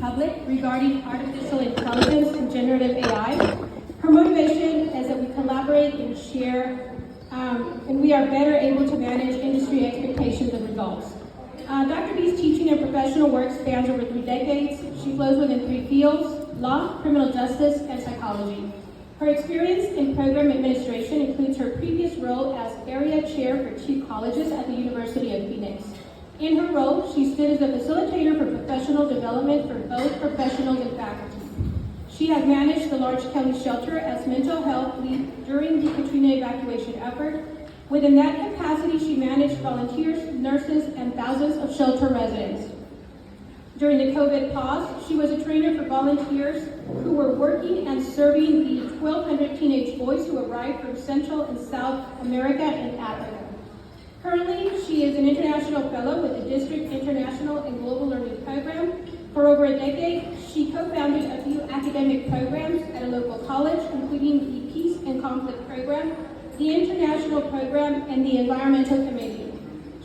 public regarding artificial intelligence and generative AI. Her motivation is that we collaborate and share, and we are better able to manage industry expectations and results. Dr. B's teaching and professional work spans over 3 decades. She flows within 3 fields: law, criminal justice, and psychology. Her experience in program administration includes her previous role as area chair for 2 colleges at the University of Phoenix. In her role, she stood as a facilitator for professional development for both professionals and faculty. She has managed the Large County Shelter as mental health lead during the Katrina evacuation effort. Within that capacity, she managed volunteers, nurses, and thousands of shelter residents. During the COVID pause, she was a trainer for volunteers who were working and serving the 1,200 teenage boys who arrived from Central and South America and Africa. Currently, she is an international fellow with the District International and Global Learning Program. For over a decade, she co-founded a few academic programs at a local college, including the Peace and Conflict Program, the International Program, and the Environmental Committee.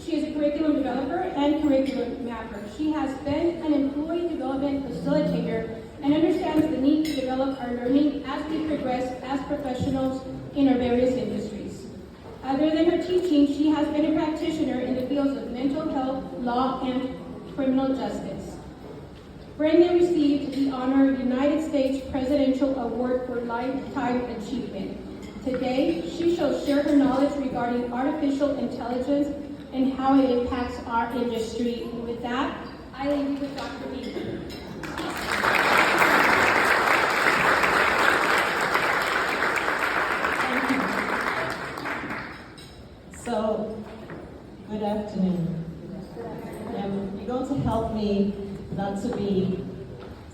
She is a curriculum developer and curriculum mapper. She has been an employee development facilitator and understands the need to develop our learning as we progress as professionals in our various industries. Other than her teaching, she has been a practitioner in the fields of mental health, law, and criminal justice. Brenya received the Honor United States Presidential Award for Lifetime Achievement. Today, she shall share her knowledge regarding artificial intelligence and how it impacts our industry. And with that, I leave you with Dr. B. Thank you. So, good afternoon. You're going to help me not to be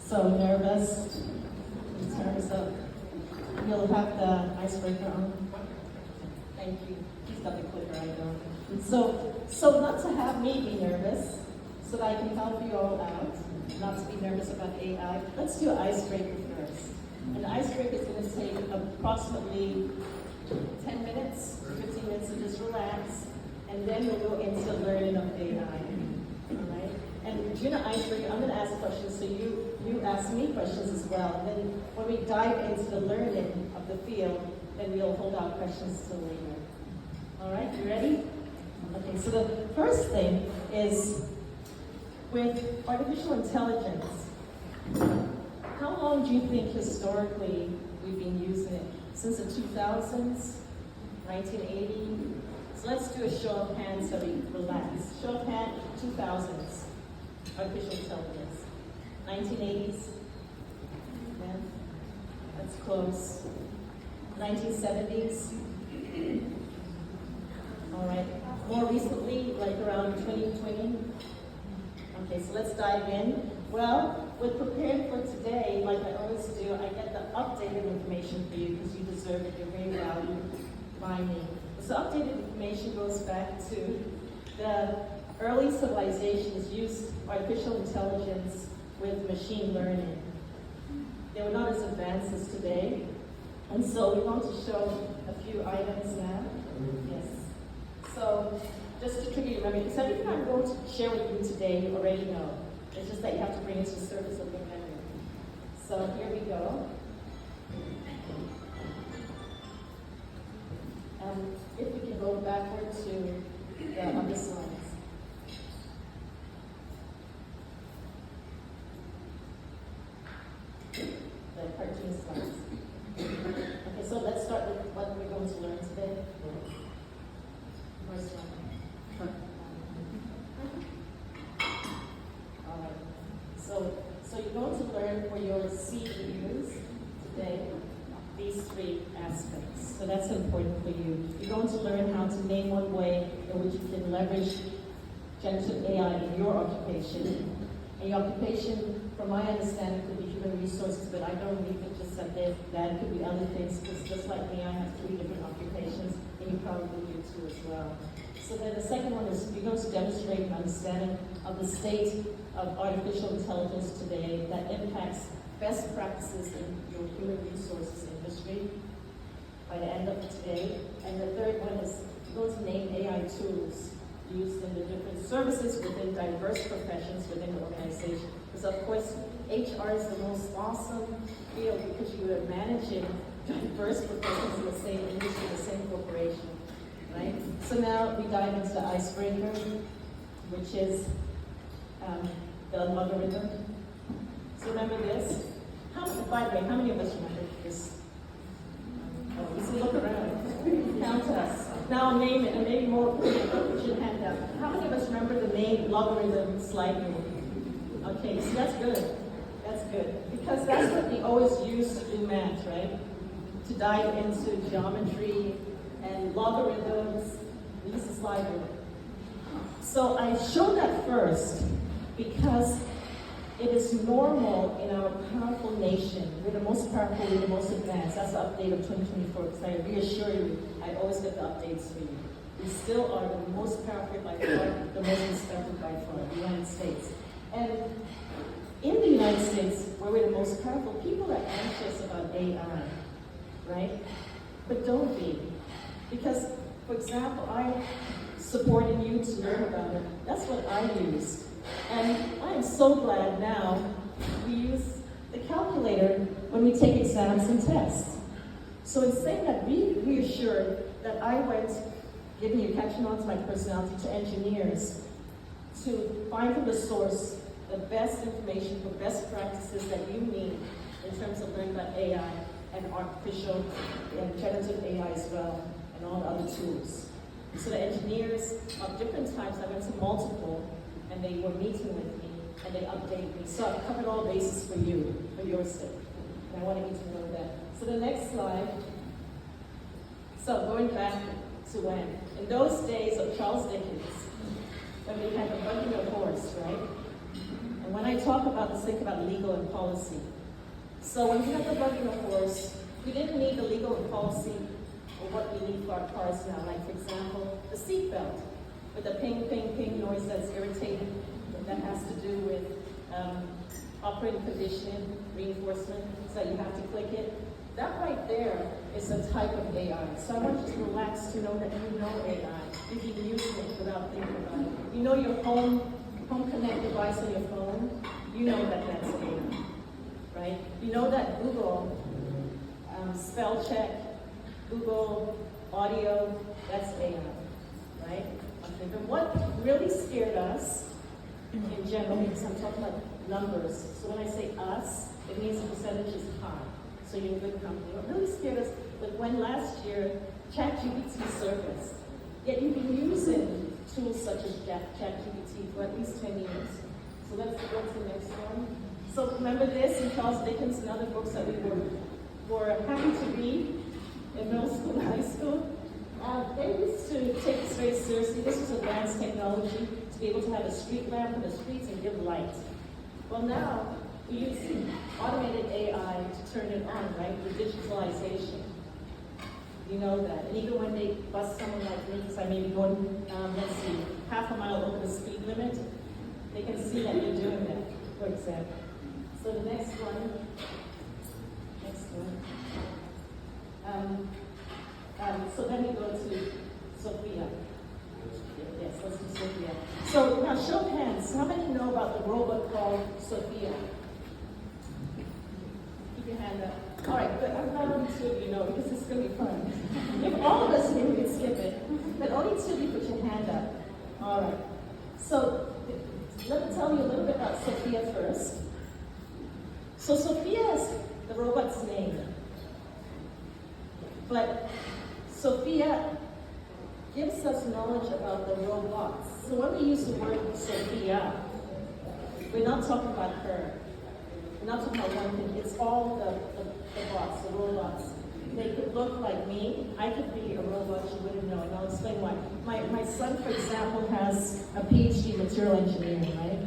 so nervous in terms of, you'll have the icebreaker on. Thank you. He's got the clicker, I don't. So not to have me be nervous, so that I can help you all out, not to be nervous about AI. Let's do an icebreaker first. And the icebreaker is going to take approximately 10 minutes, 15 minutes to just relax, and then we'll go into learning of AI. All right? And during the icebreaker, I'm going to ask questions, so you ask me questions as well. And then when we dive into the learning of the field, then we'll hold our questions till later. All right, you ready? Okay, so the first thing is, with artificial intelligence, how long do you think historically we've been using it? Since the 2000s, 1980? So let's do a show of hands so we relax. Show of hands, 2000s, artificial intelligence. 1980s? Yeah, that's close. 1970s? All right. More recently, like around 2020? Okay, so let's dive in. Well, we're prepared for today, like I always do. I get the updated information for you because you deserve it. You're very valued by me. So updated information goes back to the early civilizations used artificial intelligence with machine learning. They were not as advanced as today. And so we want to show a few items now. Yes. So just to trigger your memory, because everything I'm going to share with you today, you already know. It's just that you have to bring it to the surface of your memory. So here we go. If we can go backward to the other slides. The cartoon slides. Okay, so let's start with what we're going to learn today. First one. All right. So you're going to learn for your CEUs today these 3 aspects. So that's important for you. You're going to learn how to name one way in which you can leverage generative AI in your occupation. And your occupation, from my understanding, could be human resources, but I don't leave it just like that. That could be other things, because just like me, I have 3 different occupations, and you probably do too as well. So then the second one is you're going to demonstrate an understanding of the state of artificial intelligence today that impacts best practices in your human resources industry by the end of today. And the third one is you're going to name AI tools used in the different services within diverse professions within the organization. Because of course, HR is the most awesome field because you are managing diverse professions in the same industry, the same corporation, right? So now we dive into the icebreaker, which is the logarithm. So remember this? By the way, how many of us remember this? Oh, you see, look around. Count us. Now name it, and maybe more. Put your hand up. How many of us remember the name logarithm slide rule? Okay, so that's good. That's good. Because that's what we always use to do math, right? To dive into geometry and logarithms. We use the slide rule. So I show that first because it is normal in our powerful nation. We're the most powerful, we're the most advanced. That's the update of 2024, because I reassure you, I always get the updates for you. We still are the most powerful by far, the most respected by far, the United States. And in the United States, where we're the most powerful, people are anxious about AI, right? But don't be. Because, for example, I supported you to learn about it. That's what I used. And I am so glad now we use the calculator when we take exams and tests. So in saying that, be reassured that I went, giving you catching on to my personality, to engineers to find from the source the best information for best practices that you need in terms of learning about AI and artificial and generative AI as well, and all the other tools. So the engineers of different types, I went to multiple, and they were meeting with me, and they updated me. So I've covered all bases for you, for your sake. And I wanted you to know that. So the next slide. So going back to when? In those days of Charles Dickens, when we had the bucking of horse, right? And when I talk about this, think about legal and policy. So when we had the bucking of horse, we didn't need the legal and policy or what we need for our cars now. Like, for example, the seatbelt, with the ping, ping, ping noise that's irritating, that has to do with operating condition, reinforcement, so you have to click it. That right there is a type of AI. So I want you to relax to know that you know AI. You can use it without thinking about it. You know your home connect device on your phone, you know that that's AI, right? You know that Google spell check, Google audio, that's AI, right? And what really scared us in general, because I'm talking about numbers, so when I say us, it means the percentage is high, so you're in good company. What really scared us was when last year ChatGPT surfaced, yet you've been using tools such as ChatGPT for at least 10 years. So let's go to the next one. So remember this in Charles Dickens and other books that we were happy to read in middle school and high school. They used to take this very seriously. This was advanced technology to be able to have a street lamp in the streets and give light. Well, now we use automated AI to turn it on, right? The digitalization. You know that. And even when they bust someone like me, because I may be going, let's see, half a mile over the speed limit, they can see that you're doing that, for example. So the next one. So then we go to Sophia. Yes, let's do Sophia. So now show of hands. How many know about the robot called Sophia? Keep your hand up. All right, good. I'm glad only two of you know because this is going to be fun. If all of us knew, we could skip it. But only two of you put your hand up. All right. So let me tell you a little bit about Sophia first. So Sophia is the robot's name. But Sophia gives us knowledge about the robots. So when we use the word Sophia, we're not talking about her. We're not talking about one thing. It's all the bots, the robots. They could look like me. I could be a robot, you wouldn't know, and I'll explain why. My son, for example, has a PhD in material engineering, right?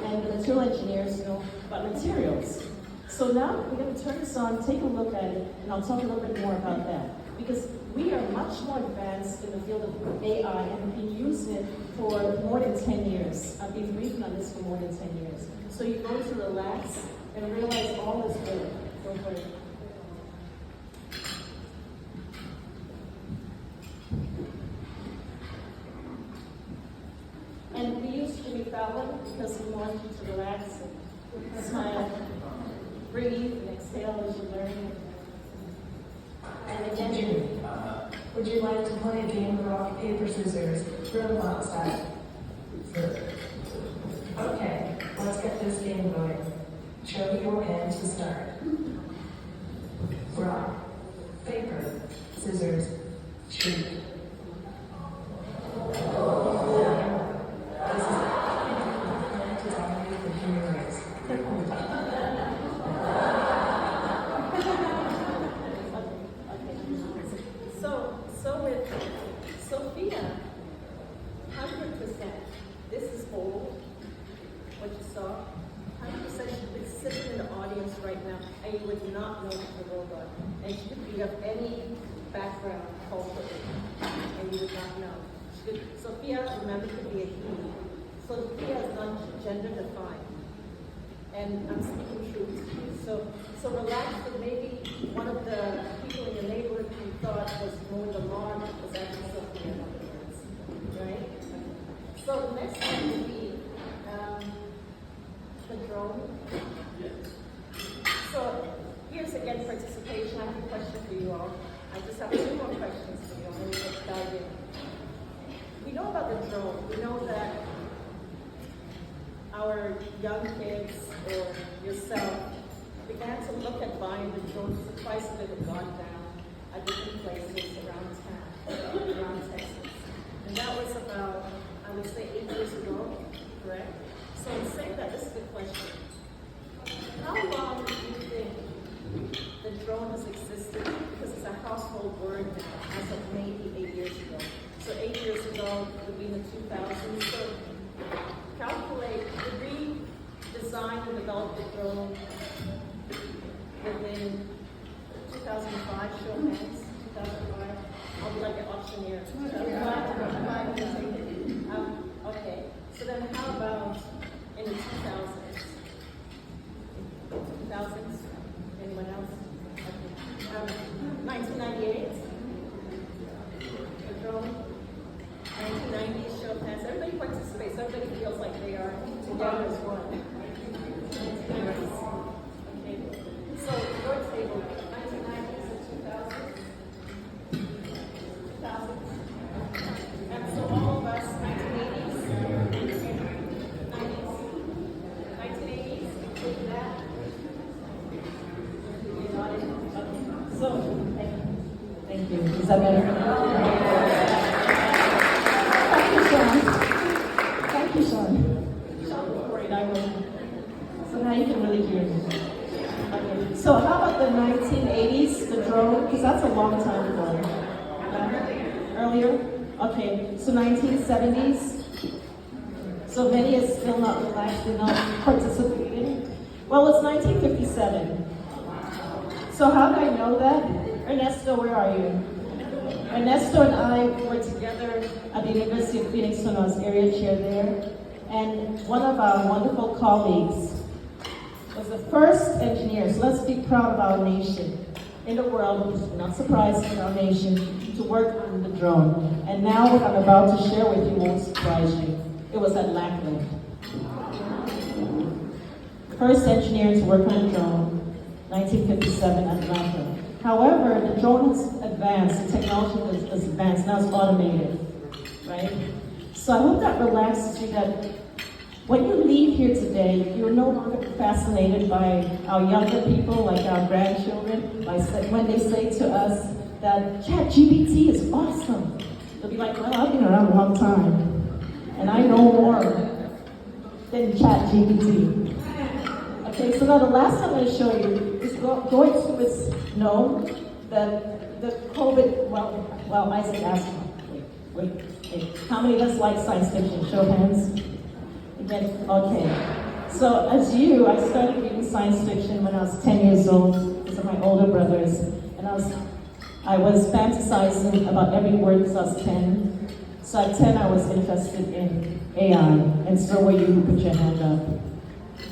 And the material engineers know about materials. So now we're going to turn this on, take a look at it, and I'll talk a little bit more about that. Because we are much more advanced in the field of AI and have been using it for more than 10 years. I've been briefing on this for more than 10 years. So you're going to relax and realize all is good. Don't worry. And we use Jimmy Fallon because we want you to relax breathe and exhale as you learn. And attention. Would you like to play a game of rock, paper, scissors, robot style? Sure. Okay, let's get this game going. Show me your hands to start. Rock, paper, scissors, shoot. This is to dominate the human race. So with Sophia, 100%. This is old, what you saw. 100% she could sit in the audience right now and you would not know it's a robot. And she could be of any background culturally and you would not know. Sophia, remember, could be a he. Sophia is not gender defined. And I'm speaking truth to you. So relax that maybe one of the people in your neighborhood you thought was more the lawn was actually Sophia in other words. Right? So the next one would be the drone. So here's again participation. I have a question for you all. I just have 2 more questions for you all, and then we'll dive in. We know about the drone. We know that our young kids or yourself began to look at buying the drones. The price of it had gone down at different places around town, around Texas. And that was about, I would say, 8 years ago, correct? So in saying that, this is the question. How long do you think the drone has existed? Because it's a household word now, as of maybe 8 years ago. So 8 years ago would be in the 2000s. So calculate, did we design and develop the drone within 2005? Show of hands, 2005. I'll be like an auctioneer. 2005. Okay. So then how about in the 2000s? 2000s? Anyone else? Okay. 1998? The drone? 1990s, show of hands. Everybody participates. Everybody feels like they are together as one. 1990s. Okay. So your table, 1990s and 2000s. 2000s. And so all of us, 1980s, 90s, 1980s, include that. So, thank you. Is that better? Thank you, Sean. Great, I will. So now you can really hear me. Okay. So how about the 1980s, the drone? Because that's a long time ago. Earlier? Okay, so 1970s. So many is still not relaxed and not participating. Well, it's 1957. So how did I know that? Ernesto, where are you? Ernesto and I were together at the University of Phoenix when I was area chair there. And one of our wonderful colleagues was the first engineer, so let's be proud of our nation, in the world, not surprised in our nation, to work on the drone. And now what I'm about to share with you won't surprise you. It was at Lackland. First engineer to work on a drone, 1957 at Lackland. However, the drone has advanced, the technology has advanced, now it's automated, right? So I hope that relaxes you, that when you leave here today, you're no longer fascinated by our younger people, like our grandchildren, when they say to us that ChatGPT is awesome. They'll be like, well, I've been around a long time, and I know more than ChatGPT. Okay, so now the last thing I'm going to show you is going to its known that the COVID, well, Isaac asked me, wait, how many of us like science fiction? Show of hands. Again, okay. So as I started reading science fiction when I was 10 years old because of my older brothers, and I was fantasizing about every word because I was 10. So at 10, I was interested in AI, and so were you who put your hand up.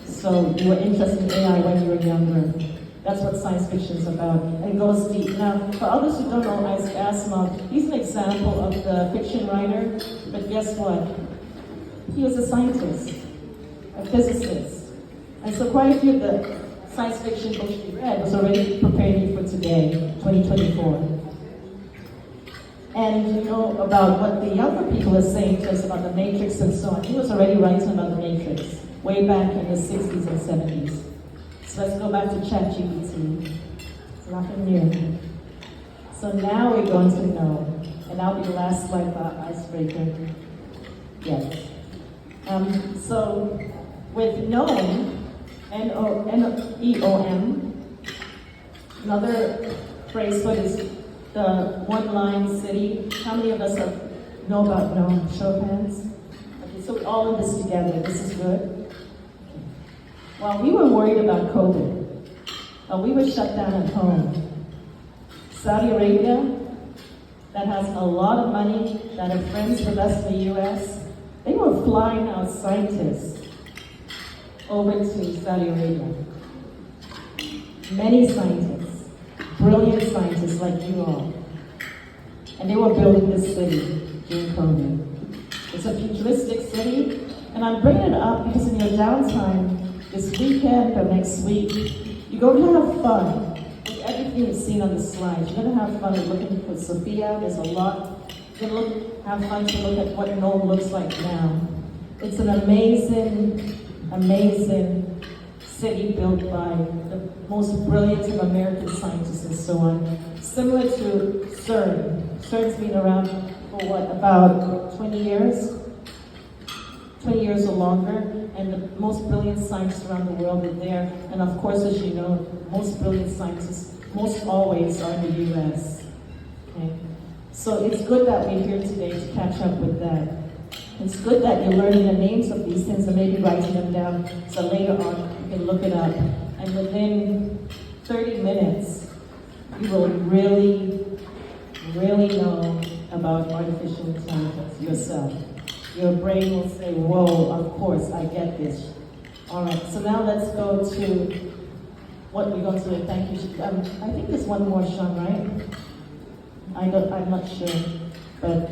So you were interested in AI when you were younger. That's what science fiction is about. And it goes deep. Now, for others who don't know Isaac Asimov, he's an example of the fiction writer, but guess what? He was a scientist, a physicist. And so quite a few of the science fiction book she read was already preparing me for today, 2024. And you know about what the younger people are saying to us about the Matrix and so on. He was already writing about the Matrix way back in the 60s and 70s. So let's go back to ChatGPT. It's nothing new. So now we're going to know, and that'll be the last slide for icebreaker. Yes. So with NOEM, N-O-E-O-M, another phrase for this, the one-line city. How many of us know about NOEM? Show of hands. Okay, so we're all in this together. This is good. While we were worried about COVID, while we were shut down at home, Saudi Arabia, that has a lot of money, that are friends with us in the US, they were flying out scientists over to Saudi Arabia. Many scientists, brilliant scientists like you all. And they were building this city during COVID. It's a futuristic city, and I'm bringing it up because in your downtime, this weekend or next week, you're going to have fun with everything you've seen on the slides. You're going to have fun looking for Sophia. There's a lot. You're going to have fun to look at what NOEM looks like now. It's an amazing, amazing city built by the most brilliant of American scientists and so on. Similar to CERN. CERN's been around for what, about 20 years? 20 years or longer, and the most brilliant scientists around the world are there. And of course, as you know, most brilliant scientists, most always are in the US. Okay? So it's good that we're here today to catch up with that. It's good that you're learning the names of these things and maybe writing them down so later on you can look it up. And within 30 minutes, you will really, really know about artificial intelligence yourself. Your brain will say, whoa, of course, I get this. All right, so now let's go to what we're going to do. Thank you. I think there's one more, Sean, right? I'm not sure, but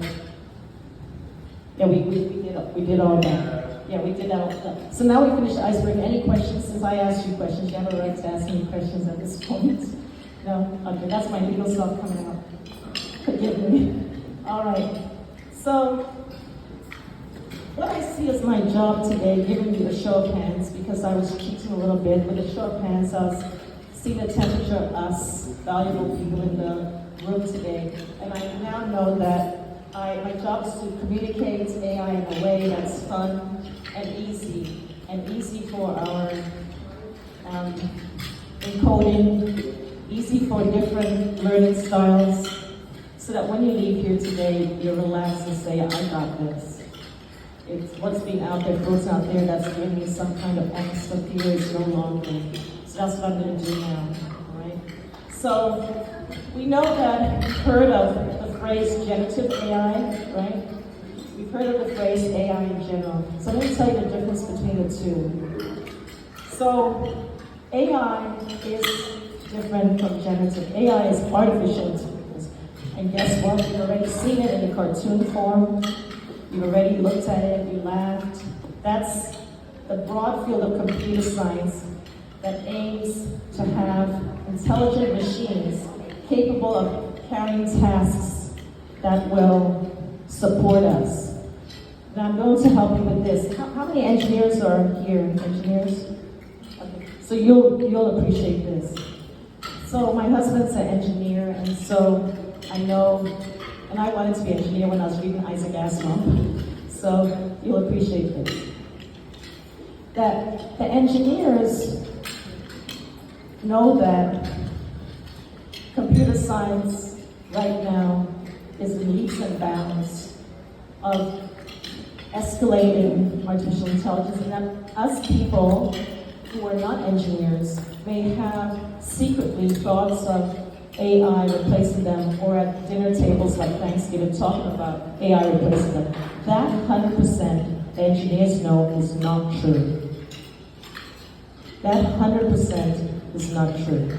yeah, we did all that. Yeah, we did all that. So now we finished the icebreaker. Any questions? Since I asked you questions, you have a right to ask me questions at this point. No? Okay, that's my legal self coming out. Forgive me. All right. So what I see as my job today, giving you a show of hands, because I was cheating a little bit, with a show of hands, I was seeing the temperature of us, valuable people in the room today. And I now know that my job is to communicate AI in a way that's fun and easy for our encoding, easy for different learning styles, so that when you leave here today, you're relaxed and say, I got this. It's what's being out there, floats out there, that's giving me some kind of angst or fear is no longer. So that's what I'm going to do now, all right? So we know that we've heard of the phrase generative AI, right? We've heard of the phrase AI in general. So let me tell you the difference between the two. So AI is different from generative. AI is artificial intelligence. And guess what? You've already seen it in the cartoon form. You already looked at it, you laughed. That's the broad field of computer science that aims to have intelligent machines capable of carrying tasks that will support us. Now I'm going to help you with this. How many engineers are here? Engineers? Okay. So you'll appreciate this. So my husband's an engineer, and so I know. And I wanted to be an engineer when I was reading Isaac Asimov, so you'll appreciate this. That the engineers know that computer science right now is in leaps and bounds of escalating artificial intelligence, and that us people who are not engineers may have secretly thoughts of AI replacing them, or at dinner tables like Thanksgiving talking about AI replacing them. That 100% the engineers know is not true. That 100% is not true.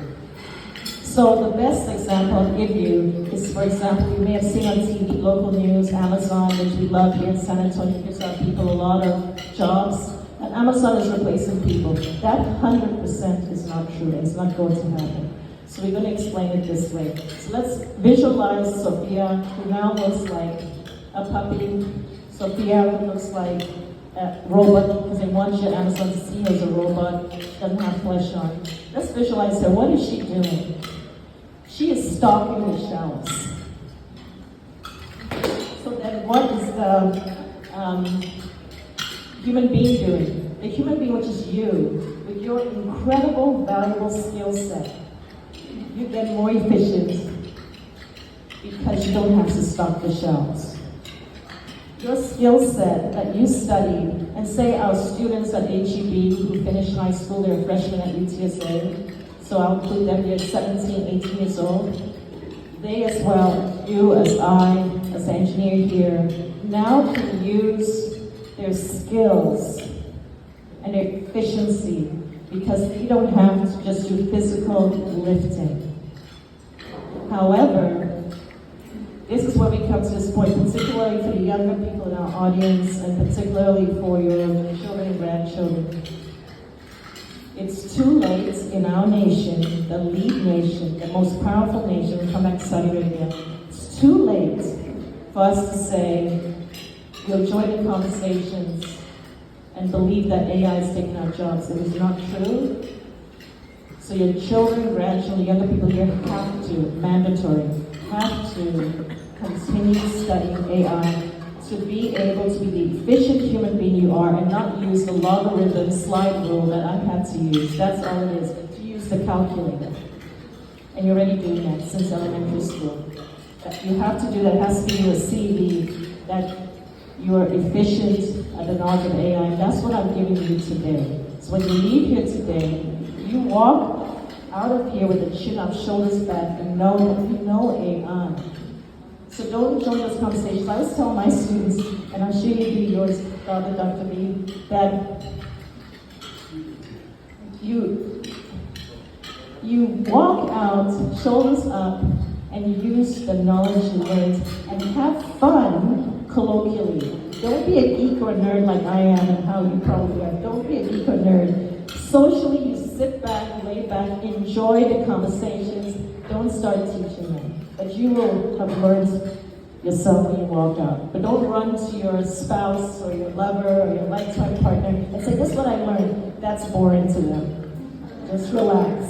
So the best example I'll give you is, for example, you may have seen on TV, local news, Amazon, which we love here in San Antonio, gives our people a lot of jobs. and Amazon is replacing people. That 100% is not true. It's not going to happen. So we're going to explain it this way. So let's visualize Sophia, who now looks like a puppy. Sophia looks like a robot, because they want you at Amazon to see her as a robot. She doesn't have flesh on. Let's visualize her. What is she doing? She is stocking the shelves. So then what is the human being doing? The human being, which is you, with your incredible, valuable skill set, you get more efficient because you don't have to stock the shelves. Your skill set that you studied, and say our students at HEB who finish high school, they're freshmen at UTSA, so I'll include them, they're 17, 18 years old. They as well, you as I, as an engineer here, now can use their skills and their efficiency because they don't have to just do physical lifting. However, this is where we come to this point, particularly for the younger people in our audience and particularly for your children and grandchildren. It's too late in our nation, the lead nation, the most powerful nation, we'll come back to Saudi Arabia. It's too late for us to say, we'll join the conversations and believe that AI is taking our jobs. It is not true. So your children, grandchildren, younger people here have to, mandatory, have to continue studying AI to be able to be the efficient human being you are and not use the logarithm slide rule that I've had to use. That's all it is, to use the calculator. And you're already doing that since elementary school. You have to do that, it has to be your CV, that you're efficient at the knowledge of AI, and that's what I'm giving you today. So when you leave here today, you walk out of here with the chin up, shoulders back, and know that you know AI. So don't join those conversations. I always tell my students, and I'm sure you do yours, Dr. B, that you walk out, shoulders up, and use the knowledge you learned, and have fun colloquially. Don't be a geek or a nerd like I am and how you probably are. Don't be a geek or nerd. Socially, you sit back, lay back, enjoy the conversations. Don't start teaching them. But you will have learned yourself when you walk out. But don't run to your spouse or your lover or your lifetime partner and say, this is what I learned. That's boring to them. Just relax,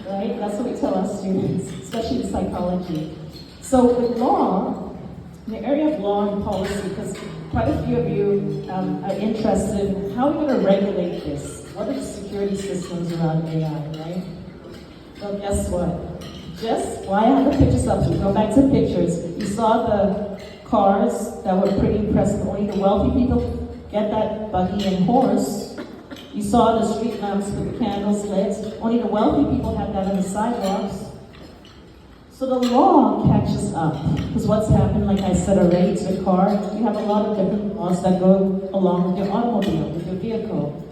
right? That's what we tell our students, especially in psychology. So with law, in the area of law and policy, because quite a few of you are interested in how we're going to regulate this. What are the security systems around AI, right? Well, guess what? I have the pictures up, so go back to pictures. You saw the cars that were pretty impressive. Only the wealthy people get that buggy and horse. You saw the street lamps with the candles lit. Only the wealthy people have that on the sidewalks. So the law catches up, because what's happened, like I said already, to the car, you have a lot of different laws that go along with your automobile, with your vehicle.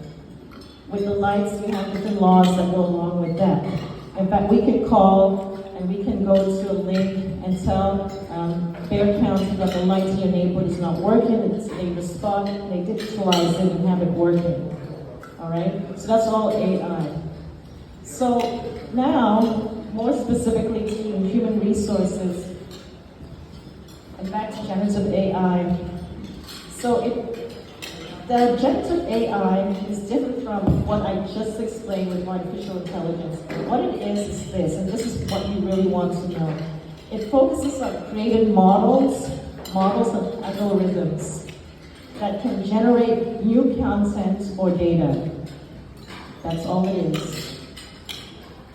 With the lights, you have different laws that go along with that. In fact, we can call and we can go to a link and tell Bear County that the lights in your neighborhood is not working. They respond, they digitalize it and have it working. All right? So that's all AI. So now, more specifically to human resources, and back to generative AI. So the generative AI is different from what I just explained with artificial intelligence. What it is this, and this is what you really want to know. It focuses on creating models and algorithms that can generate new content or data. That's all it is.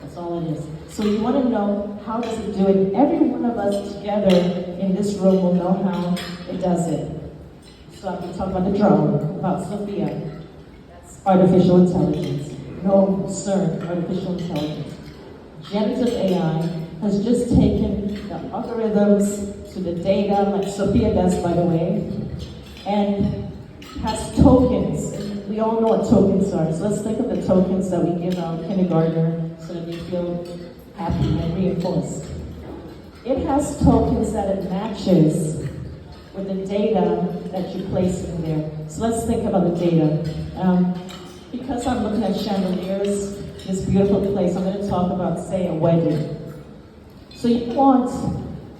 That's all it is. So you want to know how does it do it. Every one of us together in this room will know how it does it. So I'm going to talk about the drone, about Sophia. That's artificial intelligence. No, sir, artificial intelligence. Generative AI has just taken the algorithms to the data, like Sophia does, by the way, and has tokens. We all know what tokens are. So let's think of the tokens that we give our kindergartner so that they feel happy and reinforced. It has tokens that it matches with the data that you place in there. So let's think about the data. Because I'm looking at chandeliers, this beautiful place, I'm going to talk about, say, a wedding. So you want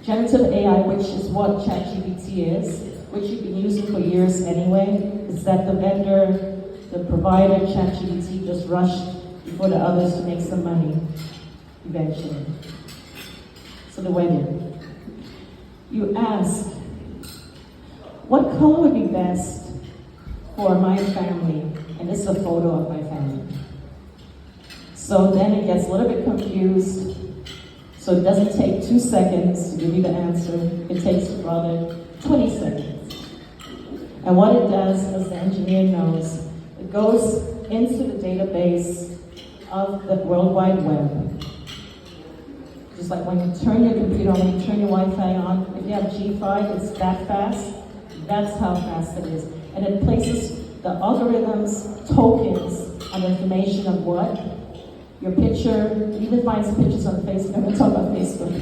generative AI, which is what ChatGPT is, which you've been using for years anyway, is that the vendor, the provider, ChatGPT, just rushed before the others to make some money, eventually. So the wedding. You ask, what color would be best for my family? And this is a photo of my family. So then it gets a little bit confused. So it doesn't take 2 seconds to give you the answer. It takes rather 20 seconds. And what it does, as the engineer knows, it goes into the database of the World Wide Web. Just like when you turn your computer on, when you turn your Wi-Fi on, if you have G5, it's that fast. That's how fast it is. And it places the algorithms, tokens, on information of what? Your picture, it even finds pictures on Facebook. I'm going to talk about Facebook.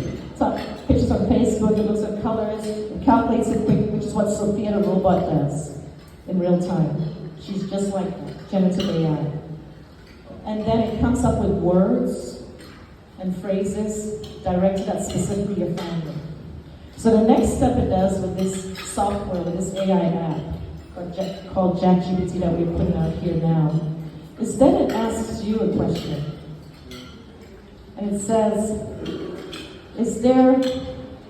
Pictures on Facebook, it looks at colors, it calculates it quick, which is what Sophia the robot does in real time. She's just like that, generative AI. And then it comes up with words and phrases directed at specifically your family. So the next step it does with this software, with this AI app, called ChatGPT that we're putting out here now, is then it asks you a question. And it says, is there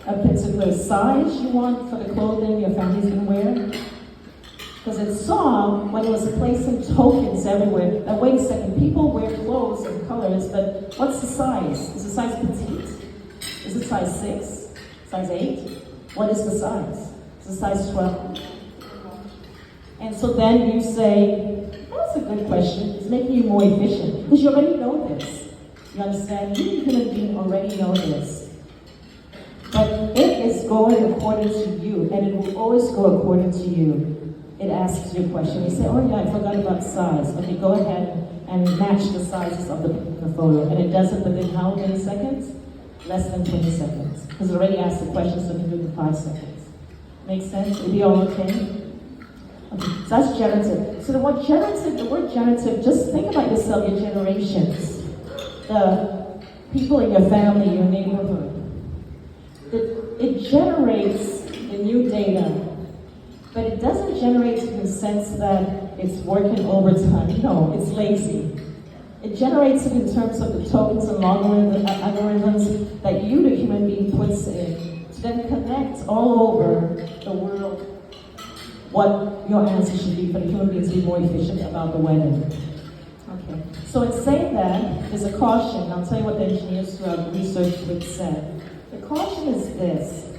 a particular size you want for the clothing your family's gonna wear? Because it saw, when it was placing tokens everywhere, that wait a second, people wear clothes and colors, but what's the size? Is it size petite? Is it size 6? Size 8? What is the size? Is it size 12? And so then you say, that's a good question. It's making you more efficient, because you already know this. You understand? You human being already know this. But it is going according to you, and it will always go according to you. It asks you a question. You say, oh yeah, I forgot about size. Okay, go ahead and match the sizes of the photo. And it does it within how many seconds? Less than 20 seconds. Because it already asked the question, so it can do it in 5 seconds. Make sense? Are you all okay? Okay, so that's generative. So the word generative, just think about yourself, your generations. The people in your family, your neighborhood. It generates the new data, but it doesn't generate in the sense that it's working overtime. No, it's lazy. It generates it in terms of the tokens and algorithms that you, the human being, puts in to then connect all over the world what your answer should be for the human beings to be more efficient about the wedding. Okay. So in saying that, there's a caution. I'll tell you what the engineers who have researched it said. The caution is this.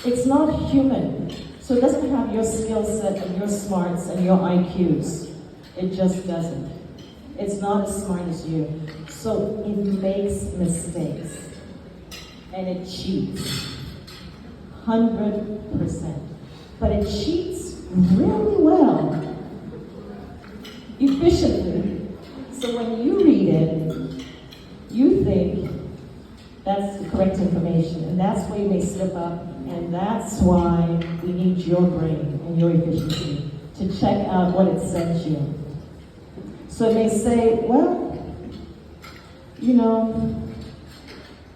It's not human. So it doesn't have your skill set and your smarts and your IQs. It just doesn't. It's not as smart as you. So it makes mistakes. And it cheats. 100%. But it cheats really well. Efficiently. So when you read it, you think that's the correct information. And that's where you may slip up. And that's why we need your brain and your efficiency to check out what it sent you. So it may say, well, you know,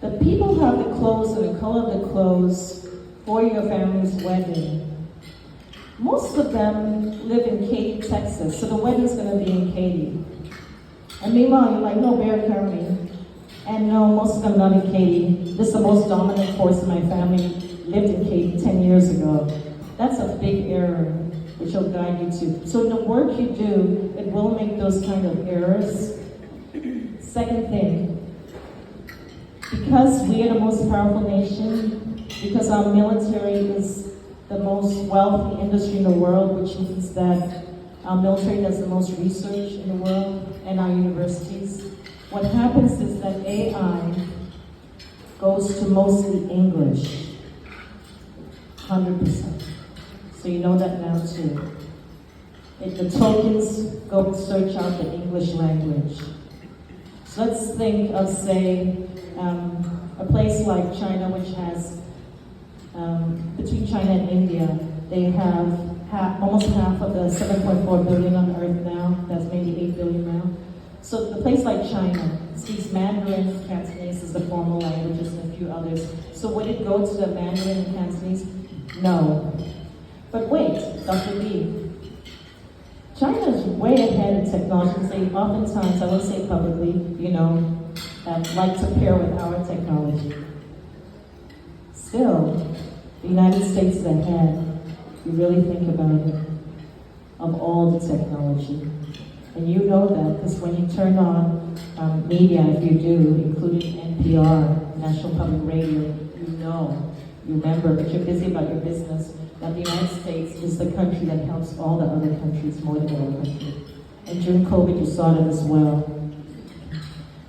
the people who have the clothes and the color of the clothes for your family's wedding, most of them live in Katy, Texas. So the wedding's going to be in Katy. And meanwhile, you're like, no, Bear County. And no, most of them not in Katy. This is the most dominant force in my family. Lived in Katy 10 years ago. That's a big error, which will guide you to. So in the work you do, it will make those kind of errors. Second thing, because we are the most powerful nation, because our military is the most wealthy industry in the world, which means that our military does the most research in the world, and our universities. What happens is that AI goes to mostly English. 100%. So you know that now too. If the tokens go and search out the English language. So let's think of, say, a place like China, which has, between China and India, they have almost half of the 7.4 billion on Earth now. That's maybe 8 billion now. So the place like China speaks Mandarin, Cantonese is the formal languages, and a few others. So would it go to the Mandarin and Cantonese? No. But wait, Dr. Lee, China is way ahead in technology. They oftentimes, I will say publicly, like to pair with our technology. Still, the United States is ahead, if you really think about it, of all the technology. And you know that because when you turn on media, if you do, including NPR, National Public Radio, you remember, but you're busy about your business, that the United States is the country that helps all the other countries more than our country. And during COVID, you saw that as well.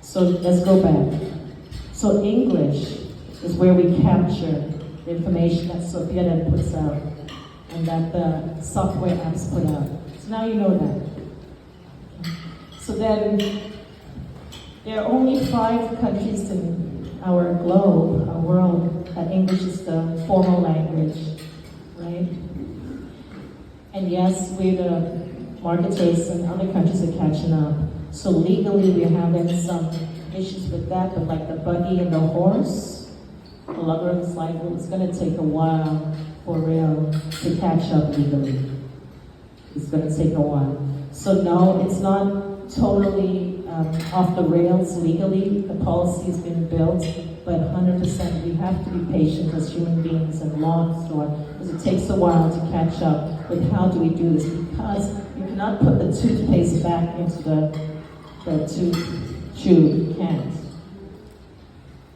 So let's go back. So English is where we capture the information that Sophia puts out and that the software apps put out. So now you know that. So then, there are only 5 countries in our globe, our world, that English is the formal language, right? And yes, we're the marketers and other countries are catching up. So legally, we're having some issues with that, but like the buggy and the horse, the lugger and the slide rule, it's going to take a while for real to catch up legally. It's going to take a while. So no, it's not totally off the rails legally. The policy has been built, but 100% we have to be patient as human beings and law because it takes a while to catch up with how do we do this, because you cannot put the toothpaste back into the tooth tube. You can't.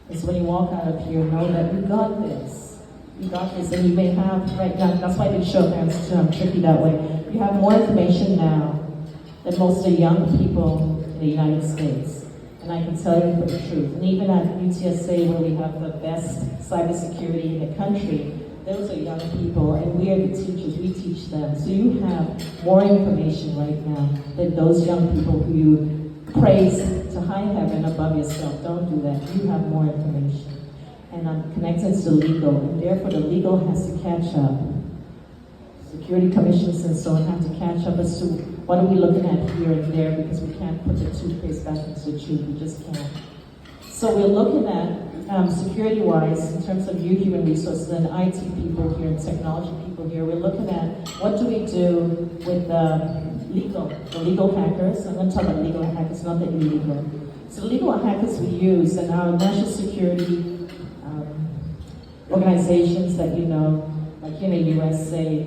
And so when you walk out of here, know that you got this. You got this, and you may have right now. That's why I did show hands too. I'm tricky that way. You have more information now than most of the young people in the United States. And I can tell you for the truth. And even at UTSA, where we have the best cybersecurity in the country, those are young people, and we are the teachers. We teach them. So you have more information right now than those young people who you praise to high heaven above yourself. Don't do that. You have more information. And I'm connected to the legal, and therefore the legal has to catch up. Security commissions and so on have to catch up as to what are we looking at here and there, because we can't put the toothpaste back into the tube. We just can't. So we're looking at security-wise, in terms of you human resources and IT people here and technology people here, we're looking at what do we do with the legal hackers. I'm going to talk about legal hackers, not the illegal. So the legal hackers we use and our national security organizations that you know, like in the US, say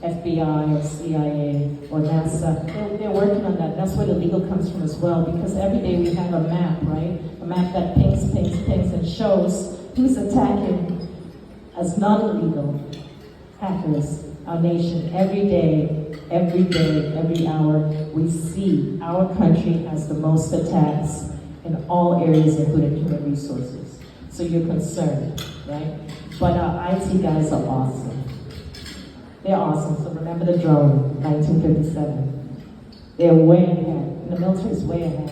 FBI or CIA or NASA, they're working on that. That's where the legal comes from as well, because every day we have a map, right? A map that pings, and shows who's attacking as non-legal hackers our nation. Every day, every hour, we see our country has the most attacks in all areas, including human resources. So you're concerned, right? But our IT guys are awesome. They're awesome. So remember the drone, 1957. They're way ahead. And the military is way ahead.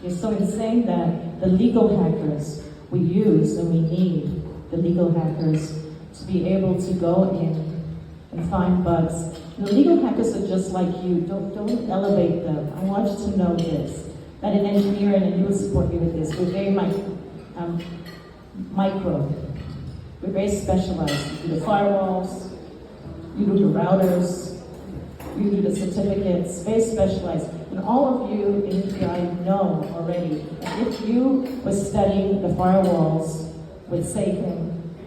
It's so insane that the legal hackers we use, and we need the legal hackers to be able to go in and find bugs. And the legal hackers are just like you. Don't elevate them. I want you to know this, that in engineering, and you will support me with this, we're very micro. We're very specialized. You do the firewalls, you do the routers, you do the certificates, very specialized. And all of you in EPI know already that if you were studying the firewalls with, say,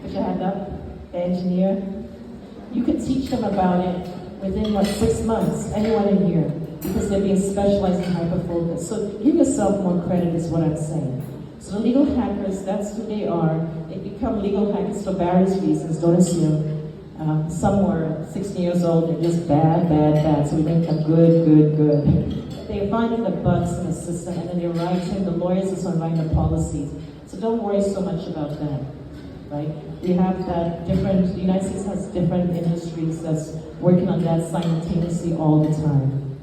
put your hand up, the engineer, you could teach them about it within, 6 months, anyone in here, because they're being specialized in hyper-focus. So give yourself more credit is what I'm saying. So the legal hackers, that's who they are. They become legal hackers for various reasons, don't assume. Some were 16 years old, they're just bad, so we make them good. They're finding the bugs in the system, and then they're writing, the lawyers are writing the policies. So don't worry so much about that, right? We have that the United States has different industries that's working on that simultaneously all the time.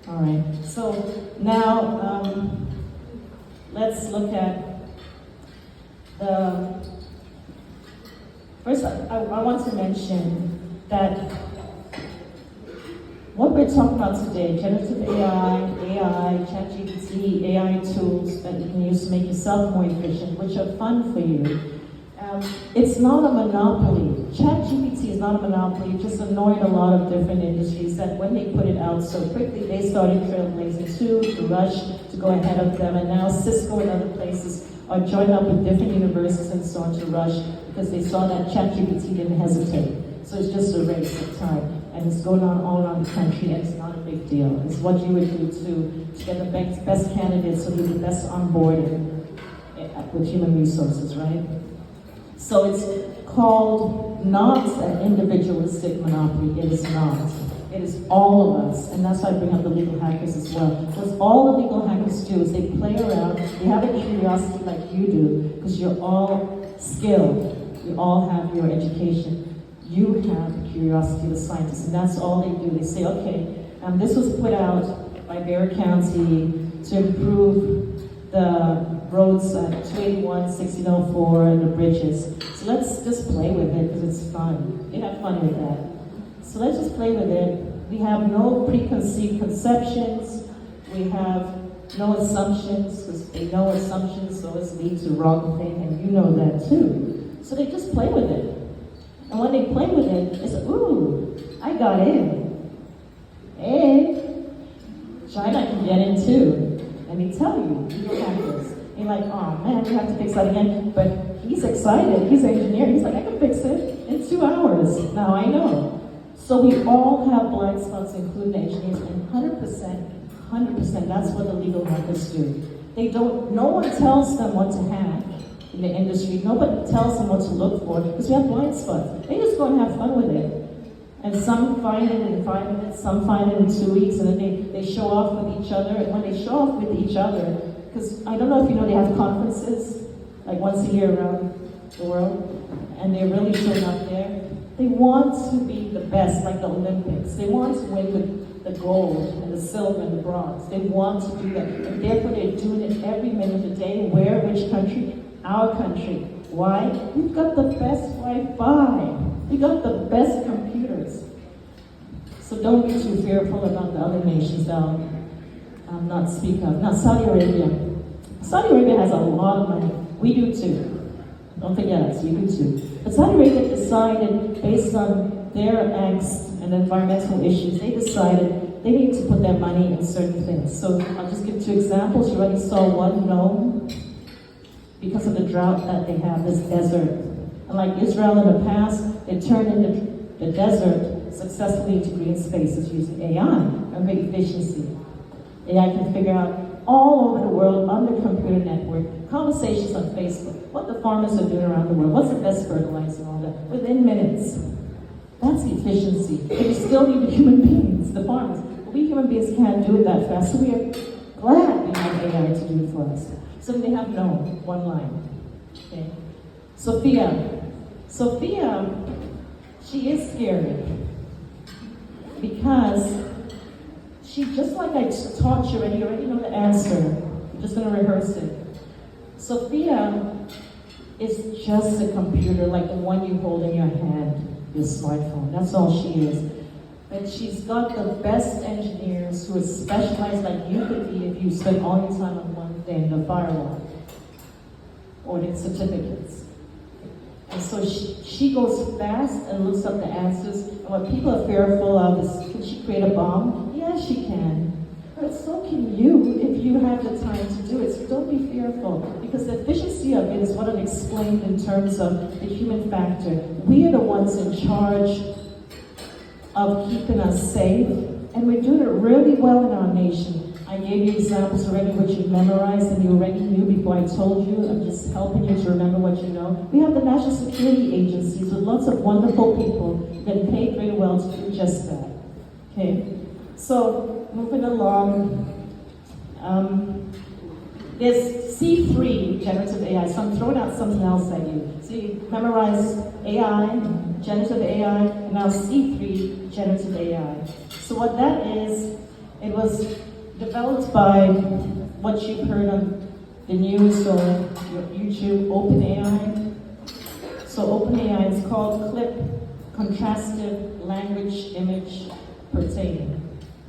All right, so now let's look at first, I want to mention that what we're talking about today, generative AI, ChatGPT, AI tools that you can use to make yourself more efficient, which are fun for you. It's not a monopoly. ChatGPT is not a monopoly. It just annoyed a lot of different industries that when they put it out so quickly, they started trailblazing too, to rush to go ahead of them. And now Cisco and other places are joining up with different universities and so on to rush because they saw that ChatGPT didn't hesitate. So it's just a race of time. And it's going on all around the country, and it's not a big deal. It's what you would do to get the best candidates, so you're the best on board with human resources, right? So it's called not an individualistic monopoly. It is not. It is all of us, and that's why I bring up the legal hackers as well. Because all the legal hackers do is they play around, they have a curiosity like you do, because you're all skilled, you all have your education. You have curiosity, the scientists, and that's all they do. They say, okay, this was put out by Bear County to improve the roads at 281, 1604, and the bridges. So let's just play with it because it's fun. They have fun with that. So let's just play with it. We have no preconceived conceptions. We have no assumptions, because they know assumptions always lead to the wrong thing, and you know that too. So they just play with it. And when they play with it, it's ooh, I got in. Hey, China can get in too. Let me tell you, legal hackers. You're like, oh man, we have to fix that again. But he's excited, he's an engineer. He's like, I can fix it in 2 hours. Now I know. So we all have blind spots, including the engineers, and 100%, that's what the legal hackers do. They don't, no one tells them what to hack in the industry. Nobody tells them what to look for because we have blind spots. They just go and have fun with it. And some find it in 5 minutes, some find it in 2 weeks, and then they show off with each other. And when they show off with each other, because I don't know if you know, they have conferences like once a year around the world, and they're really showing up there. They want to be the best, like the Olympics. They want to win the gold and the silver and the bronze. They want to do that. And therefore, they're doing it every minute of the day. Where? Which country? Our country. Why? We've got the best Wi-Fi. We got the best computers. So don't be too fearful about the other nations that I'll not speak of. Now, Saudi Arabia. Saudi Arabia has a lot of money. We do too. Don't forget us, we do too. But Saudi Arabia decided, based on their angst and environmental issues, they decided they need to put their money in certain things. So I'll just give 2 examples. You already saw one, no, because of the drought that they have, this desert. And like Israel in the past, they turned into the desert successfully into green spaces using AI and great efficiency. AI can figure out all over the world on the computer network, conversations on Facebook, what the farmers are doing around the world, what's the best fertilizer and all that, within minutes. That's efficiency. But you still need the human beings, the farmers. But we human beings can't do it that fast, so we are glad we have AI to do it for us. So they have no, one line. Okay. Sophia, she is scary because she, just like I taught you already, you already know the answer. I'm just going to rehearse it. Sophia is just a computer like the one you hold in your hand, your smartphone. That's all she is. But she's got the best engineers who are specialized like you could be if you spent all your time on one thing, the firewall, or the certificates. And so she goes fast and looks up the answers. And what people are fearful of is, can she create a bomb? Yeah, she can. But so can you if you have the time to do it. So don't be fearful, because the efficiency of it is what I've explained in terms of the human factor. We are the ones in charge of keeping us safe, and we're doing it really well in our nation. I gave you examples already which you've memorized and you already knew before I told you. I'm just helping you to remember what you know. We have the national security agencies with lots of wonderful people getting paid very well to do just that. Okay, so moving along. There's C3, generative AI. So I'm throwing out something else at you. So you memorize AI, generative AI, and now C3, generative AI. So what that is, it was developed by what you've heard on the news or your YouTube, OpenAI. So OpenAI is called Clip Contrastive Language Image Pertaining.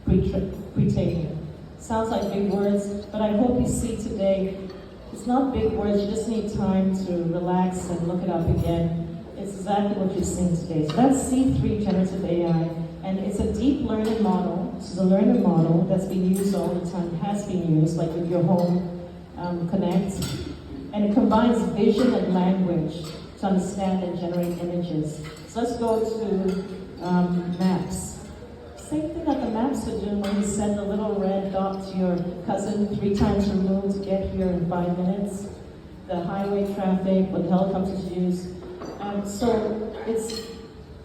pre-taken. Sounds like big words, but I hope you see today, it's not big words, you just need time to relax and look it up again. It's exactly what you've seen today. So that's C3 Generative AI, and it's a deep learning model. This is a learning model that's been used all the time, has been used, like with your home Connect, and it combines vision and language to understand and generate images. So let's go to maps. Same thing that the maps are doing when you send a little red dot to your cousin 3 times removed to get here in 5 minutes. The highway traffic, what helicopters use. So it's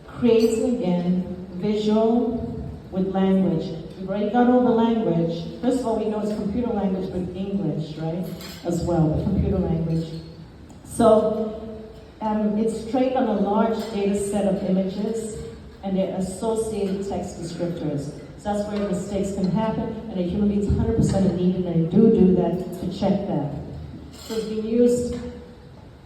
creating again visual with language. We've already gone over language. First of all, we know it's computer language, but English, right? As well, but computer language. So it's trained on a large data set of images and their associated text descriptors. So that's where mistakes can happen, and a human being's 100% needed, and do that to check that. So it's been used,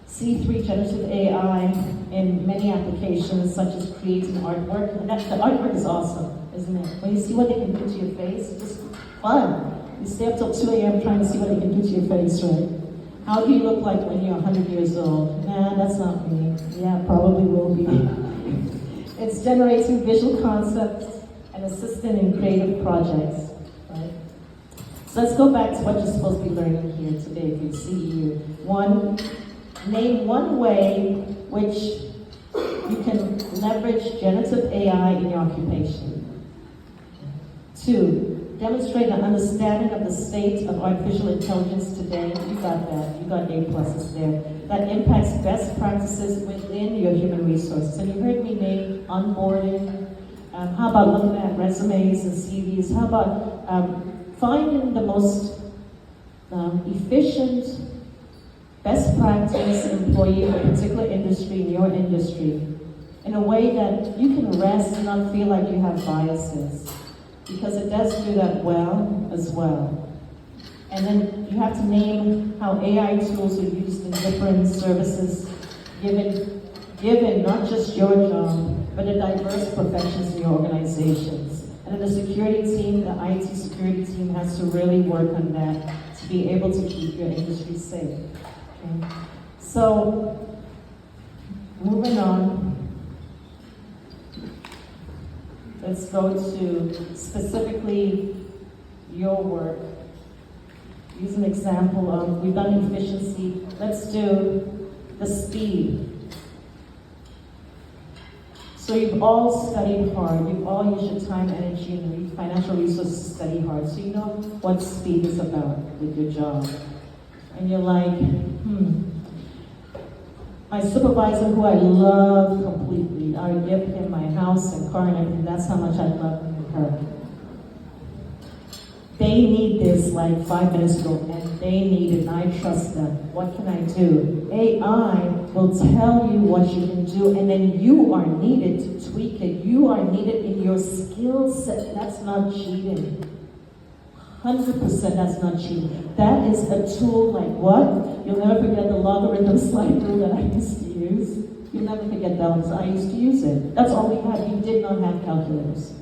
C3 Generative AI, in many applications, such as creating artwork. And the artwork is awesome, isn't it? When you see what they can do to your face, it's just fun. You stay up till 2 a.m. trying to see what they can do to your face, right? How do you look like when you're 100 years old? Nah, that's not me. Yeah, probably will be. It's generating visual concepts and assisting in creative projects, right? So let's go back to what you're supposed to be learning here today if you see you. Name one way which you can leverage generative AI in your occupation. 2, demonstrate an understanding of the state of artificial intelligence today. You got that. You got A+ there. That impacts best practices within your human resources. And you heard me name onboarding. How about looking at resumes and CVs? How about finding the most efficient, best practice employee for a particular industry in your industry in a way that you can rest and not feel like you have biases, because it does do that well as well. And then you have to name how AI tools are used in different services, given not just your job, but the diverse professions in your organizations. And then the security team, the IT security team, has to really work on that to be able to keep your industry safe. Okay. So, moving on, let's go to specifically your work. Use an example of, we've done efficiency, let's do the speed. So you've all studied hard, you've all used your time, energy, and financial resources to study hard, so you know what speed is about with your job. And you're like, my supervisor, who I love completely, I would give him my house and car and everything, that's how much I love her. They need this like 5 minutes ago, and they need it, and I trust them. What can I do? AI will tell you what you can do, and then you are needed to tweak it. You are needed in your skill set. That's not cheating. 100% that's not cheating. That is a tool like what? You'll never forget the logarithm slide rule that I used to use. You'll never forget that because I used to use it. That's all we had. You did not have calculators.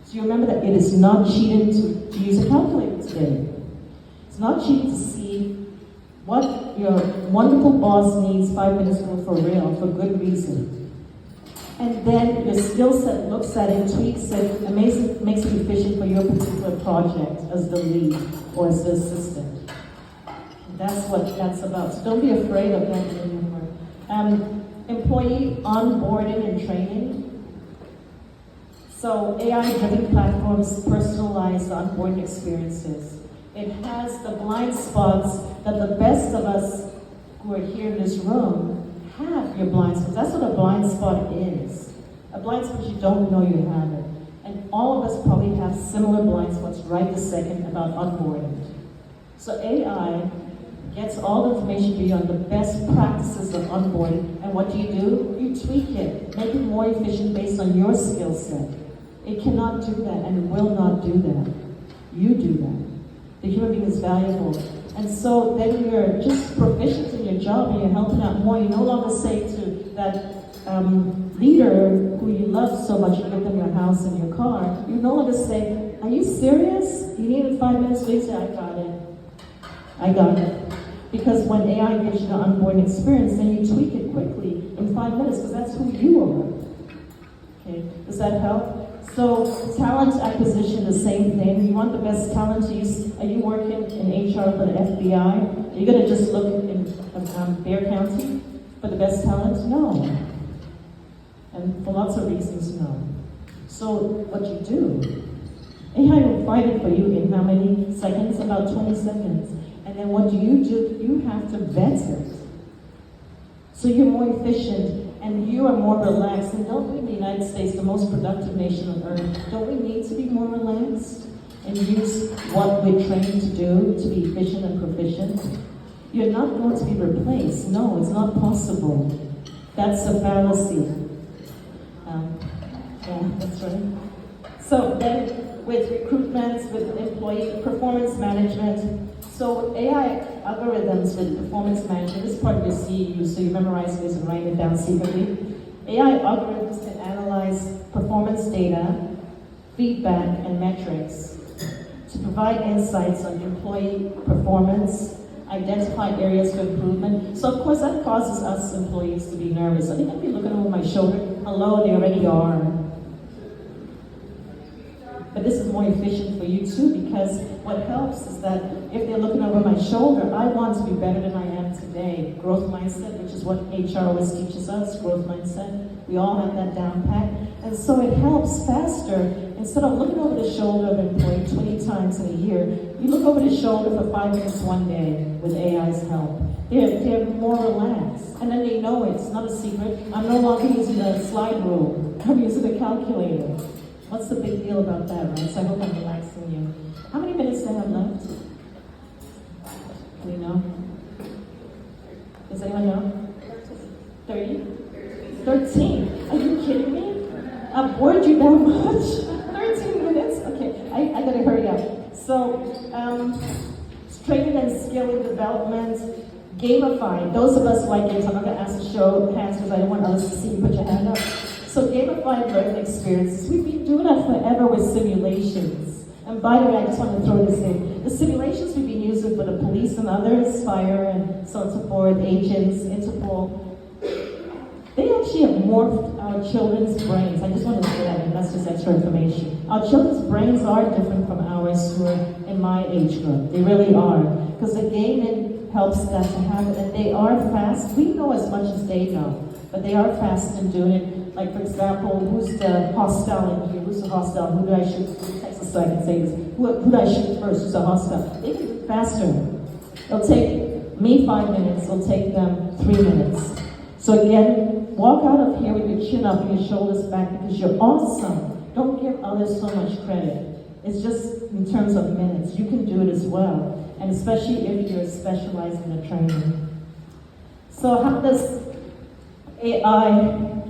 So you remember that it is not cheating to use a calculator today. It's not cheating to see what your wonderful boss needs 5 minutes ago for real, for good reason. And then your skill set looks at it, tweaks it, and makes it efficient for your particular project as the lead or as the assistant. That's what that's about. So don't be afraid of that anymore. Employee onboarding and training. So AI-driven platforms personalize the onboarding experiences. It has the blind spots that the best of us who are here in this room have your blind spots. That's what a blind spot is. A blind spot you don't know you have it. And all of us probably have similar blind spots right this second about onboarding. So AI gets all the information for you on the best practices of onboarding. And what do? You tweak it. Make it more efficient based on your skill set. It cannot do that and will not do that. You do that. The human being is valuable. And so then you're just proficient in your job and you're helping out more. You no longer say to that leader who you love so much, you give them your house and your car, you no longer say, are you serious? You needed 5 minutes, so you say, I got it. I got it. Because when AI gives you the onboarding experience, then you tweak it quickly in 5 minutes, because that's who you are. Okay, does that help? So talent acquisition, the same thing. You want the best talent. Are you working in HR for the FBI? Are you going to just look in Bexar County for the best talent? No. And for lots of reasons, no. So what you do, AI will find it for you in how many seconds? About 20 seconds. And then what do? You have to vet it. So you're more efficient and you are more relaxed. And don't we in the United States, the most productive nation on earth, don't we need to be more relaxed and use what we're trained to do to be efficient and proficient? You're not going to be replaced. No, it's not possible. That's a fallacy. Yeah, that's right. So then with recruitment, with employee performance management, so AI algorithms with performance management, this is part of your CEU, so you memorize this and write it down secretly. AI algorithms can analyze performance data, feedback, and metrics to provide insights on employee performance, identify areas for improvement. So of course that causes us employees to be nervous. I think I'd be looking over my shoulder. Hello, they already are. But this is more efficient for you too, because what helps is that if they're looking over my shoulder, I want to be better than I am today. Growth mindset, which is what HR always teaches us, growth mindset. We all have that down pat. And so it helps faster. Instead of looking over the shoulder of an employee 20 times in a year, you look over the shoulder for 5 minutes one day with AI's help. They're more relaxed. And then they know it's not a secret. I'm no longer using a slide rule. I'm using a calculator. What's the big deal about that, right? So I hope I'm relaxing you. How many minutes do I have left? Do you know? Does anyone know? 30? 13. Are you kidding me? I've bored you that much? 13 minutes? Okay, I gotta hurry up. So, training and skill development, gamifying. Those of us who like games, I'm not gonna ask to show hands because I don't want others to see you put your hand up. So gamified learning experiences, we've been doing that forever with simulations. And by the way, I just want to throw this in. The simulations we've been using for the police and others, fire and so on and so forth, agents, Interpol, they actually have morphed our children's brains. I just want to say that, and that's just extra information. Our children's brains are different from ours who are in my age group. They really are. Because the gaming helps that to happen, and they are fast. We know as much as they know, but they are fast in doing it. Like, for example, who's the hostile in here? Who's the hostile? Who do I shoot? Texas, so I can say this. Who do I shoot first? Who's the hostile? They can do it faster. It'll take me 5 minutes. It'll take them 3 minutes. So again, walk out of here with your chin up and your shoulders back because you're awesome. Don't give others so much credit. It's just in terms of minutes. You can do it as well. And especially if you're specialized in the training. So how does AI,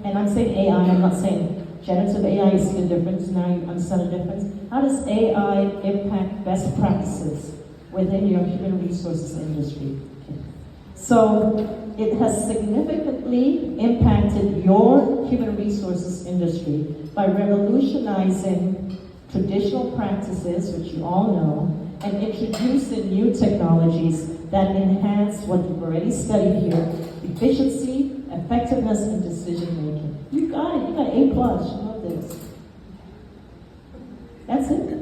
and I'm saying AI, I'm not saying generative AI, you see the difference now, you understand the difference. How does AI impact best practices within your human resources industry? Okay. So it has significantly impacted your human resources industry by revolutionizing traditional practices, which you all know, and introducing new technologies that enhance what you've already studied here: efficiency, effectiveness, and decision making. You got it. You got A+. You know this. That's it.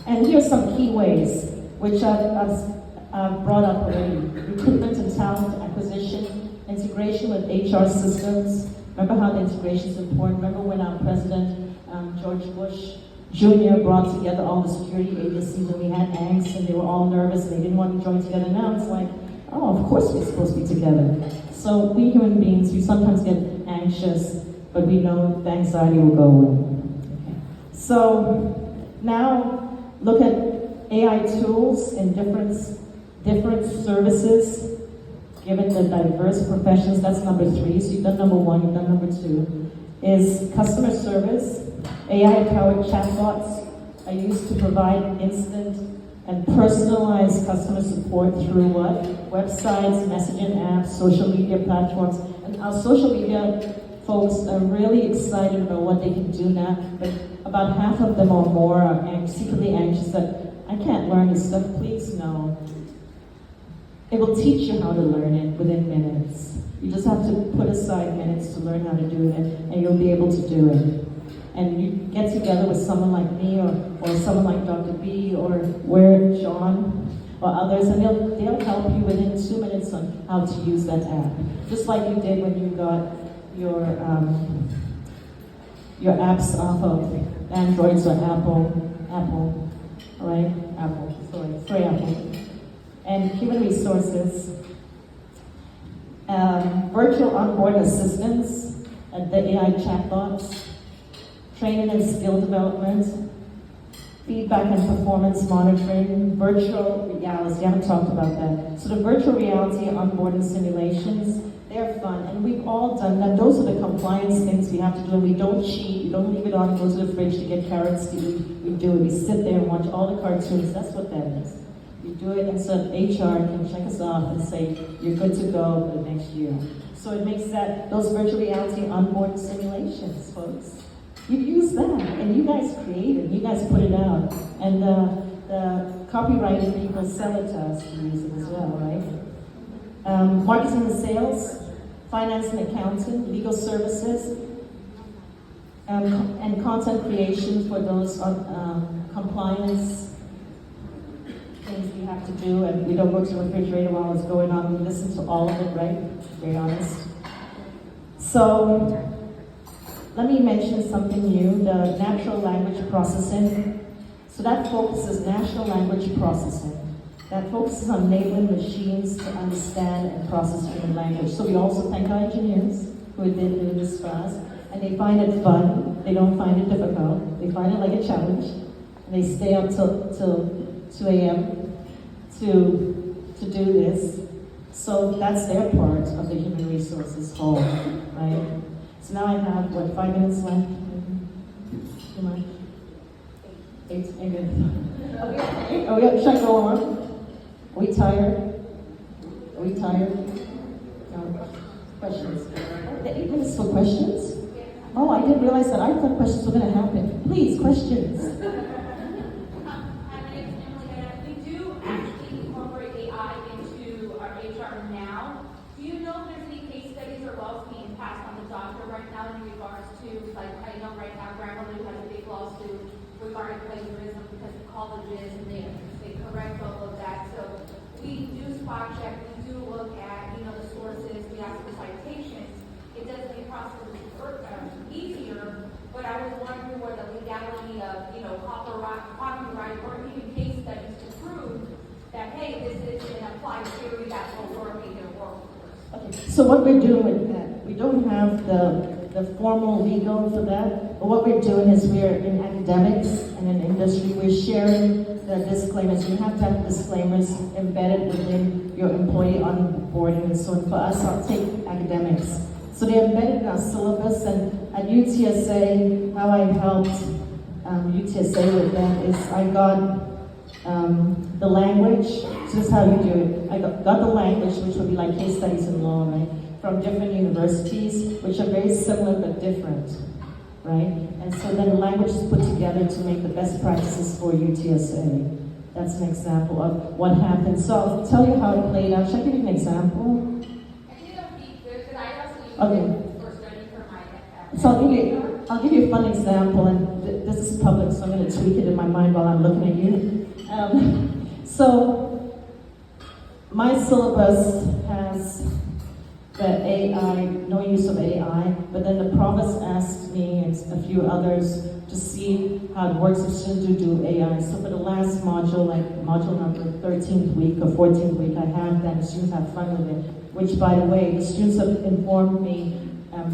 And here's some key ways, which I've brought up already: recruitment and talent acquisition, integration with HR systems. Remember how the integration is important? Remember when our president, George Bush Jr. brought together all the security agencies, and we had angst, and they were all nervous, and they didn't want to join together. Now it's like, oh, of course we're supposed to be together. So we human beings, we sometimes get anxious, but we know the anxiety will go away. Okay. So now look at AI tools in different services, given the diverse professions. That's number 3. So you've done number 1, you've done number 2. Is customer service. AI-powered chatbots are used to provide instant and personalized customer support through what? Websites, messaging apps, social media platforms. And our social media folks are really excited about what they can do now, but about half of them or more are secretly anxious that I can't learn this stuff. Please, no. It will teach you how to learn it within minutes. You just have to put aside minutes to learn how to do it, and you'll be able to do it. And you get together with someone like me or someone like Dr. B or John or others, and they'll help you within 2 minutes on how to use that app. Just like you did when you got your apps off of Androids or Apple, right? Sorry, Apple. And human resources, virtual onboard assistance, the AI chatbots, training and skill development, feedback and performance monitoring, virtual reality. I haven't talked about that. So the virtual reality onboarding simulations, they're fun, and we've all done them. Those are the compliance things we have to do, and we don't cheat, we don't leave it on, go to the fridge to get carrots to eat. We do it, we sit there and watch all the cartoons. That's what that is. We do it, and so HR can check us off and say, you're good to go for the next year. So it makes those virtual reality onboard simulations, folks. You use that, and you guys create it, you guys put it out, and the copyrighted people sell it to us to use it as well, right? Marketing and sales, finance and accounting, legal services, and content creation for those compliance things we have to do, and we don't go to the refrigerator while it's going on. We listen to all of it, right? To be honest. So, let me mention something new, the natural language processing. So that focuses natural language processing. That focuses on enabling machines to understand and process human language. So we also thank our engineers who have been doing this for us, and they find it fun. They don't find it difficult. They find it like a challenge, and they stay up till 2 a.m. to do this. So that's their part of the human resources whole, right? So now I have, 5 minutes left? Too much? 8? Okay. Should I go on? Are we tired? No. Questions? The 8 minutes for questions? Oh, I didn't realize that. I thought questions were going to happen. Please, questions. We do actually incorporate AI into our HR now. Do you know if there's any case studies or laws being passed on the doctor right now in regards to, like, I know right now grandmother has a big lawsuit regarding plagiarism because of colleges and they correct all of that. So we do spot check, we do look at, the sources, we ask for citations. It does make process easier, but I was wondering where the legality of, copyright or even case studies to prove that, hey, this is an applied theory that will work in your workforce. Okay, so what we're doing with that, we don't have the formal legal for that, but what we're doing is we're in academics and in industry, we're sharing the disclaimers. You have to have disclaimers embedded within your employee onboarding and so on. For us, I'll take academics. So they're embedded in our syllabus, and at UTSA, how I helped UTSA with that is I got the language. So this is how you do it. I got the language, which would be like case studies in law, right? From different universities, which are very similar but different, right? And so then the language is put together to make the best practices for UTSA. That's an example of what happened. So I'll tell you how it played out. Should I give you an example? Okay. So I'll give you a fun example, and this is public, so I'm going to tweak it in my mind while I'm looking at you. So my syllabus has the AI, no use of AI, but then the provost asked me and a few others to see how it works if students do AI. So for the last module, like module number 13th week or 14th week, I have that, and students have fun with it. Which, by the way, the students have informed me,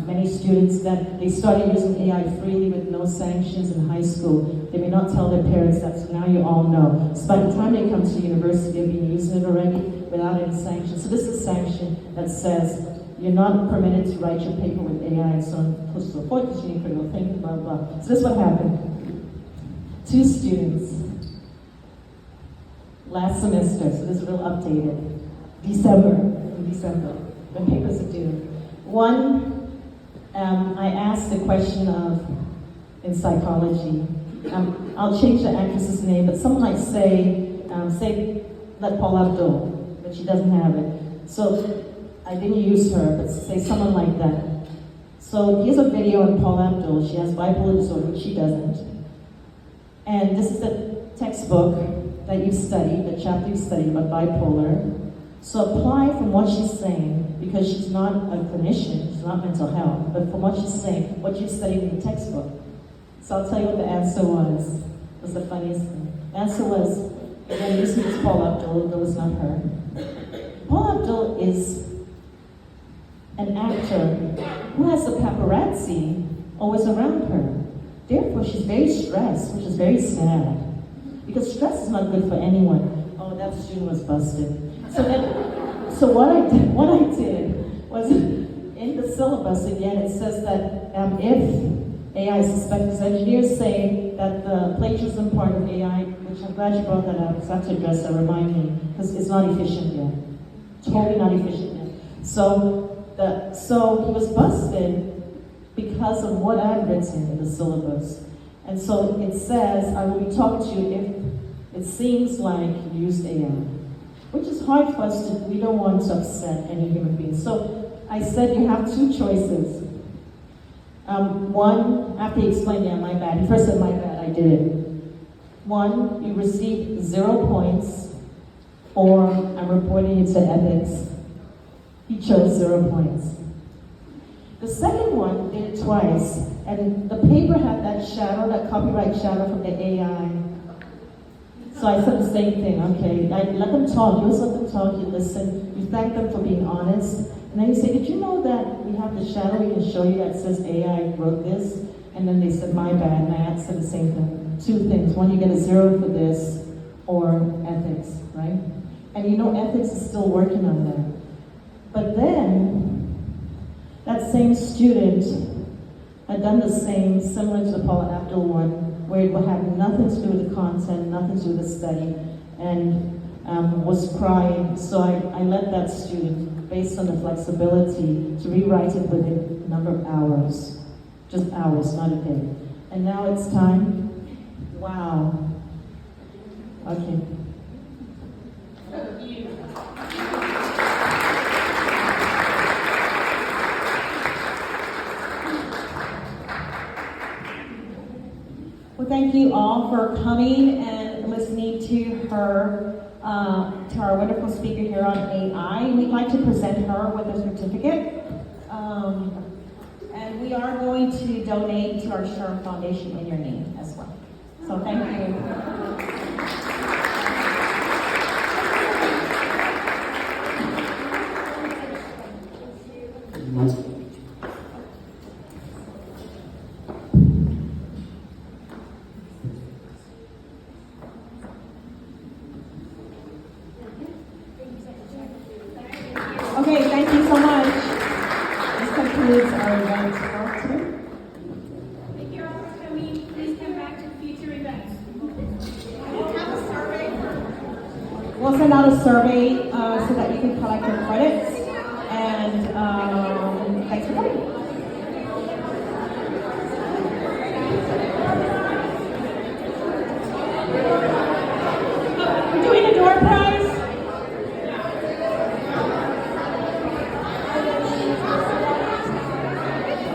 many students, that they started using AI freely with no sanctions in high school. They may not tell their parents that, so now you all know. So by the time they come to university, they've been using it already without any sanctions. So this is a sanction that says you're not permitted to write your paper with AI and so on, close to a point, because you need critical thinking, blah, blah. So this is what happened. 2 students, last semester, so this is real updated, December, when papers are due. One I asked the question of, in psychology, I'll change the actress's name, but someone might say, let Paula Abdul, but she doesn't have it. So I didn't use her, but say someone like that. So here's a video on Paula Abdul. She has bipolar disorder, which she doesn't. And this is the textbook that you've studied, the chapter you've studied about bipolar. So apply from what she's saying, because she's not a clinician, she's not mental health, but from what she's saying, what you've studied in the textbook. So I'll tell you what the answer was. It was the funniest thing. The answer was, again, this is Paula Abdul, though it's not her. Paula Abdul is an actor who has the paparazzi always around her. Therefore, she's very stressed, which is very sad. Because stress is not good for anyone. Oh, that student was busted. So what I did was, in the syllabus again, it says that if AI suspects, engineers say that the plagiarism part of AI, which I'm glad you brought that up, because I have to address that, remind me, because it's not efficient yet. Totally not efficient yet. So he was busted because of what I've written in the syllabus. And so it says, I will be talking to you if it seems like you used AI, which is hard for us to, we don't want to upset any human being. So I said you have two choices. One, after he explained, yeah, my bad. He first said, my bad, I did it. One, you receive 0 points, or I'm reporting you to ethics. He chose 0 points. The second one did it twice, and the paper had that shadow, that copyright shadow from the AI. So I said the same thing, okay, I let them talk, you just let them talk, you listen, you thank them for being honest, and then you say, did you know that we have the shadow we can show you that says AI wrote this? And then they said, my bad, and I said the same thing. Two things, one, you get a 0 for this, or ethics, right? And you know ethics is still working on that. But then, that same student had done the same, similar to the Paula Abdul one, where it would have nothing to do with the content, nothing to do with the study, and was crying. So I let that student, based on the flexibility, to rewrite it within a number of hours. Just hours, not a day. And now it's time. Wow. Okay. Well, thank you all for coming and listening to her, to our wonderful speaker here on AI. We'd like to present her with a certificate. And we are going to donate to our SHRM Foundation in your name as well. So thank you. Okay, thank you so much. This concludes our event for today. Thank you all for coming. Please come back to future events. We'll send out a survey so that you can collect your credits and